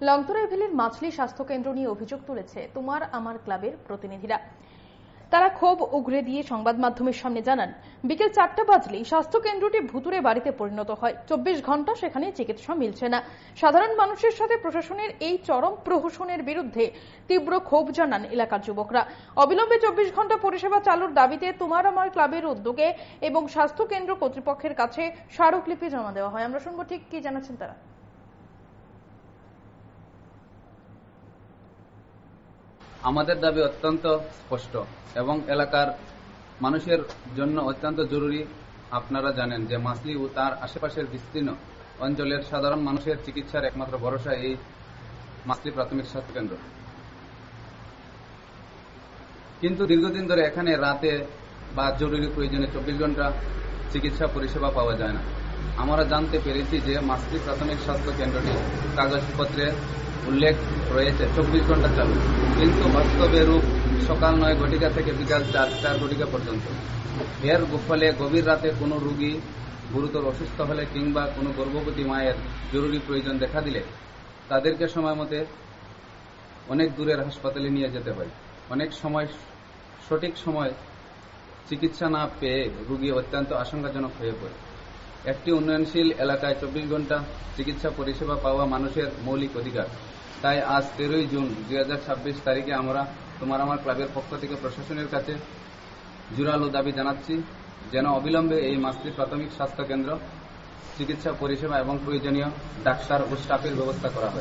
লংতরাইভেলির মাছলি স্বাস্থ্যকেন্দ্র নিয়ে অভিযোগ তুলেছে তোমার আমার ক্লাবের প্রতিনিধিরা। তারা ক্ষোভ উগরে দিয়ে সংবাদ মাধ্যমের সামনে জানান, বিকেল 4টা বাজলেই স্বাস্থ্যকেন্দ্রটি ভুতুড়ে বাড়িতে পরিণত হয়। 24 ঘন্টা সেখানে চিকিৎসা মিলছে না। সাধারণ মানুষের সাথে প্রশাসনের এই চরম প্রহসনের বিরুদ্ধে তীব্র ক্ষোভ জানান এলাকার যুবকরা। অবিলম্বে 24 ঘন্টা পরিষেবা চালুর দাবিতে তোমার আমার ক্লাবের উদ্যোগে এবং স্বাস্থ্যকেন্দ্র কর্তৃপক্ষের কাছে স্মারকলিপি জমা দেওয়া হয়। আমরা শুনবো ঠিক কি জানাচ্ছেন তারা। আমাদের দাবি অত্যন্ত স্পষ্ট এবং এলাকার মানুষের জন্য অত্যন্ত জরুরি। আপনারা জানেন যে মাছলি ও তার আশেপাশের বিস্তীর্ণ অঞ্চলের সাধারণ মানুষের চিকিৎসার একমাত্র ভরসা এই মাছলি প্রাথমিক স্বাস্থ্য কেন্দ্র। কিন্তু দীর্ঘদিন ধরে এখানে রাতে বা জরুরি প্রয়োজনে 24 ঘন্টা চিকিৎসা পরিষেবা পাওয়া যায় না। আমরা জানতে পেরেছি যে মাছলি প্রাথমিক স্বাস্থ্য কেন্দ্রটি কাগজপত্রে উল্লেখ রয়েছে 24 ঘন্টা চালু, কিন্তু বাস্তবে রূপ সকাল 9 ঘটিকা থেকে বিকাল 4 ঘটিকা পর্যন্ত। এর ফলে গভীর রাতে কোনো রোগী গুরুতর অসুস্থ হলে কিংবা কোনো গর্ভবতী মায়ের জরুরি প্রয়োজন দেখা দিলে তাদেরকে সময় মতে অনেক দূরের হাসপাতালে নিয়ে যেতে হয়। অনেক সময় সঠিক সময় চিকিৎসা না পেয়ে রোগী অত্যন্ত আশঙ্কাজনক হয়ে পড়ে। একটি উন্নয়নশীল এলাকায় 24 ঘন্টা চিকিৎসা পরিষেবা পাওয়া মানুষের মৌলিক অধিকার। তাই আজ 13 জুন 2026 তারিখে আমরা তোমার আমার ক্লাবের পক্ষ থেকে প্রশাসনের কাছে জোরালো দাবি জানাচ্ছি যেন অবিলম্বে এই মাছলি প্রাথমিক স্বাস্থ্য কেন্দ্র চিকিৎসা পরিষেবা এবং প্রয়োজনীয় ডাক্তার ও স্টাফের ব্যবস্থা করা হয়।